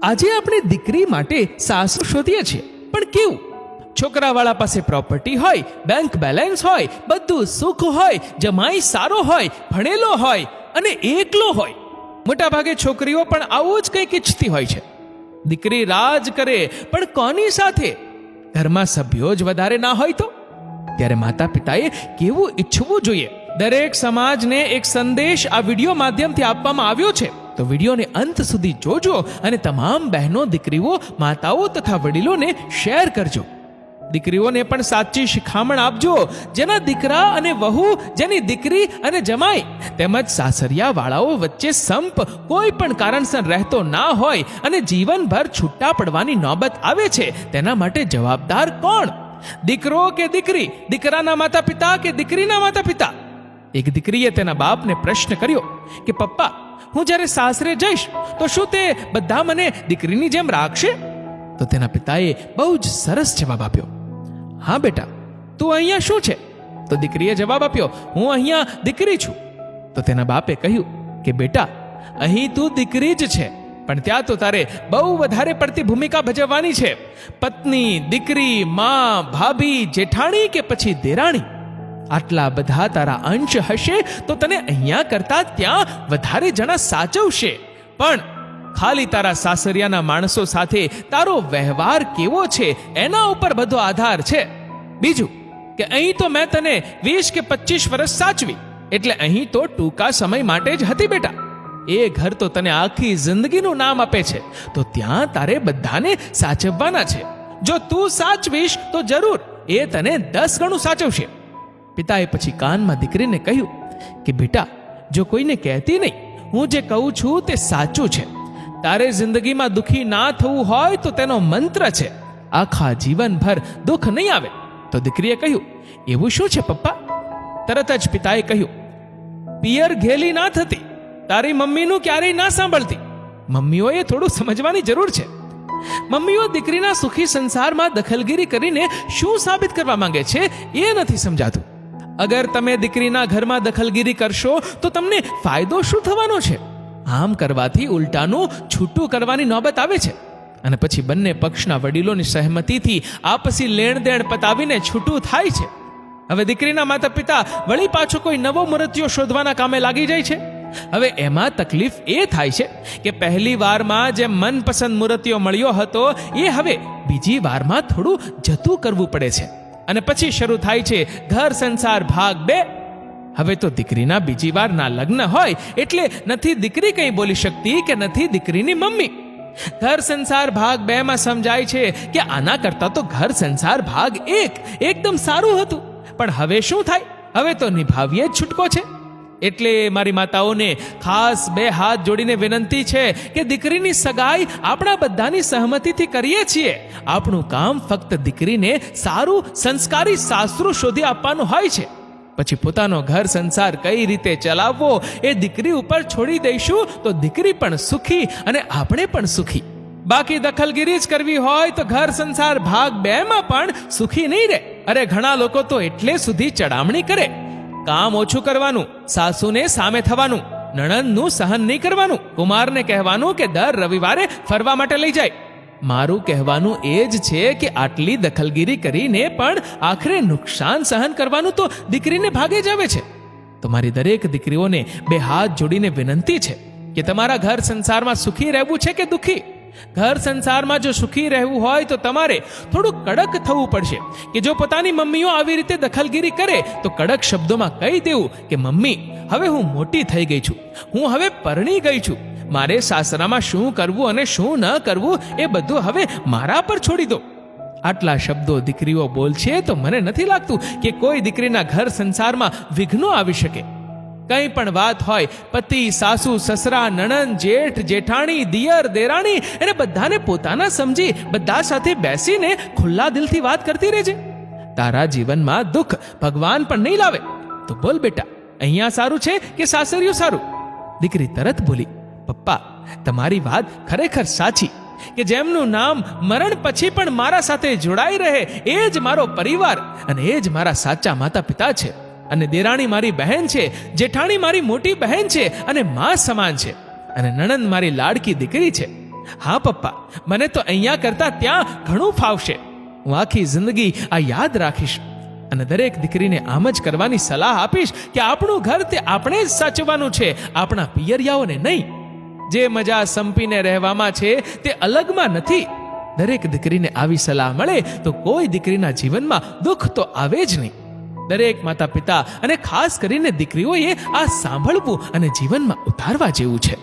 આજે આપણે દીકરી માટે સાસુ શોધીએ છીએ, પણ કેવું? છોકરાવાળા પાસે પ્રોપર્ટી હોય, બેંક બેલેન્સ હોય, બધું સુખ હોય, જમાઈ સારો હોય, ભણેલો હોય અને એકલો હોય. મોટા ભાગે છોકરીઓ પણ આવું જ કંઈક ઈચ્છતી હોય છે. દીકરી રાજ કરે, પણ કોની સાથે? ઘરમાં સભ્યો જ વધારે ના હોય તો? ત્યારે માતા પિતાએ કેવું ઈચ્છવું જોઈએ? દરેક સમાજને એક સંદેશ આ વિડીયો માધ્યમથી આપવામાં આવ્યો છે, તો વિડીયોને અંત સુધી જોજો અને તમામ બહેનો, દીકરીઓ, માતાઓ તથા વડીલોને શેર કરજો. દીકરીઓને પણ સાચી શિખામણ આપજો. જેના દીકરા અને વહુ, જેની દીકરી અને જમાઈ તેમજ સાસરિયા વાળાઓ વચ્ચે સંપ કોઈ પણ કારણસર રહેતો ના હોય અને જીવનભર છૂટા પડવાની નોબત આવે છે, તેના માટે જવાબદાર કોણ? દીકરો કે દીકરી? દીકરાના માતા પિતા કે દીકરીના માતા પિતા? એક દીકરીએ તેના બાપને પ્રશ્ન કર્યો કે પપ્પા, હું જ્યારે સાસરે જઈશ તો શું તે બધા મને દીકરીની જેમ રાખશે? તો તેના પિતાએ બહુ જ સરસ જવાબ આપ્યો. હા બેટા, તું અહીંયા શું છે? તો દીકરીએ જવાબ આપ્યો, હું અહીંયા દીકરી છું. તો તેના બાપે કહ્યું કે બેટા, અહીં તું દીકરી જ છે, પણ ત્યાં તો તારે બહુ વધારે પડતી ભૂમિકા ભજવવાની છે. પત્ની, દીકરી, માં, ભાભી, જેઠાણી કે પછી દેરાણી, આટલા બધા તારા અંશ હશે તો તને અહીંયા કરતા ત્યાં વધારે જણા સાચવશે. પણ ખાલી તારા સાસરિયાના માણસો સાથે તારો વ્યવહાર કેવો છે એના ઉપર બધો આધાર છે. બીજું કે અહીં તો મેં તને 20 કે 25 વર્ષ સાચવી, એટલે અહીં તો ટૂંકા સમય માટે જ હતી બેટા. એ ઘર તો તને આખી જિંદગીનું નામ આપે છે, તો ત્યાં તારે બધાને સાચવવાના છે. જો તું સાચવીશ તો જરૂર એ તને 10 ગણું સાચવશે. પિતાએ પછી કાનમાં દીકરીને કહ્યું કે બેટા, જો કોઈને કહેતી નહીં, હું જે કહું છું તે સાચું છે. તારે જિંદગીમાં દુખી ના થવું હોય તો તેનો મંત્ર છે, આખા જીવનભર દુઃખ નહીં આવે. તો દીકરીએ કહ્યું, એવું શું છે પપ્પા? તરત જ પિતાએ કહ્યું, પિયર ઘેલી ના થતી, તારી મમ્મીનું ક્યારેય ના સાંભળતી. મમ્મીઓએ થોડું સમજવાની જરૂર છે. મમ્મીઓ દીકરીના સુખી સંસારમાં દખલગીરી કરીને શું સાબિત કરવા માંગે છે એ નથી સમજાતું. અગર તમે દીકરીના ઘરમાં દખલગીરી કરશો તો તમને ફાયદો શું થવાનો છે? આમ કરવાથી ઉલટાનું છૂટું કરવાની નોબત આવે છે, અને પછી બંને પક્ષના વડીલોની સહેમતીથી આપસી લેણદેણ પતાવીને છૂટું થાય છે. હવે દીકરીના માતા પિતા વળી પાછો કોઈ નવો મૂર્તિઓ શોધવાના કામે લાગી જાય છે. હવે એમાં તકલીફ એ થાય છે કે પહેલી વારમાં જે મનપસંદ મૂર્તિઓ મળ્યો હતો એ હવે બીજી વારમાં થોડું જતું કરવું પડે છે, અને પછી શરૂ થાય છે ઘર સંસાર ભાગ 2. હવે તો દીકરીના બીજી વારના લગ્ન હોય એટલે નથી દીકરી કંઈ બોલી શકતી કે નથી દીકરીની મમ્મી. ઘર સંસાર ભાગ 2 માં સમજાય છે કે આના કરતા તો ઘર સંસાર ભાગ 1 એકદમ સારું હતું. પણ હવે શું થાય? હવે તો નિભાવીએ જ છૂટકો છે. એટલે મારી માતાઓને ખાસ 2 હાથ જોડીને વિનંતી છે કે દીકરીની સગાઈ આપણા બધાની સહમતિથી કરીએ છીએ. આપણું કામ ફક્ત દીકરીને સારું સંસ્કારી સાસરું શોધી આપવાનું હોય છે. પછી પોતાનો ઘર સંસાર કઈ રીતે ચલાવવો એ દીકરી ઉપર છોડી દઈશું તો દીકરી પણ સુખી અને આપણે પણ સુખી. બાકી દખલગીરી જ કરવી હોય તો ઘર સંસાર ભાગ 2 માં પણ સુખી નહીં રહે. અરે ઘણા લોકો તો એટલે સુધી ચડામણી કરે, કામ ઓછું કરવાનું, સાસુને સામે થવાનું, નણંદનું સહન નહીં કરવાનું, કુમારને કહેવાનું કે દર રવિવારે ફરવા માટે લઈ જાય. મારું કહેવાનું એ જ છે કે આટલી દખલગીરી કરીને પણ આખરે નુકસાન સહન કરવાનું તો દીકરીને ભાગે જ આવે છે. તો મારી દરેક દીકરીઓને 2 હાથ જોડીને વિનંતી છે કે તમારા ઘર સંસારમાં સુખી રહેવું છે કે દુઃખી? ઘર સંસારમાં જો સુખી રહેવું હોય તો તમારે થોડું કડક થવું પડશે. કે જો પોતાની મમ્મીઓ આવી રીતે દખલગીરી કરે તો કડક શબ્દોમાં કહી દેવું કે મમ્મી, હવે હું મોટી થઈ ગઈ છું, હું હવે પરણી ગઈ છું, મારે સાસરામાં શું કરવું અને શું ન કરવું એ બધું હવે મારા પર છોડી દો. આટલા શબ્દો દીકરીઓ બોલશે તો મને નથી લાગતું કે કોઈ દીકરીના ઘર સંસારમાં વિઘ્નો આવી શકે. કંઈ પણ વાત હોય, પતિ, સાસુ, સસરા, નણંદ, જેઠ, જેઠાણી, દિયર, દેરાણી એને બધાને પોતાના સમજી બધા સાથે બેસીને ખુલ્લા દિલથી વાત કરતી રહેજે. તારા જીવનમાં દુઃખ ભગવાન પણ નહીં લાવે. તો બોલ બેટા, અહીંયા સારું છે કે સાસરિયું સારું? દીકરી તરત બોલી, પપ્પા, તમારી વાત ખરેખર સાચી, કે જેમનું નામ મરણ પછી પણ મારા સાથે જોડાઈ રહે એ જ મારો પરિવાર અને એ જ મારા સાચા માતા પિતા છે. અને દેરાણી મારી બહેન છે, જેઠાણી મારી મોટી બહેન છે અને માં સમાન છે, અને નણંદ મારી લાડકી દીકરી છે. હા પપ્પા, મને તો અહીંયા કરતાં ત્યાં ઘણું ફાવશે. હું આખી જિંદગી આ યાદ રાખીશ અને દરેક દીકરીને આમ જ કરવાની સલાહ આપીશ કે આપણું ઘર તે આપણે જ સાચવવાનું છે, આપણા પિયરિયાઓને નહીં. જે મજા સંપીને રહેવામાં છે તે અલગમાં નથી. દરેક દીકરીને આવી સલાહ મળે તો કોઈ દીકરીના જીવનમાં દુઃખ તો આવે જ નહીં. દરેક માતા પિતા અને ખાસ કરીને દીકરીઓએ આ સાંભળવું અને જીવનમાં ઉતારવા જેવું છે.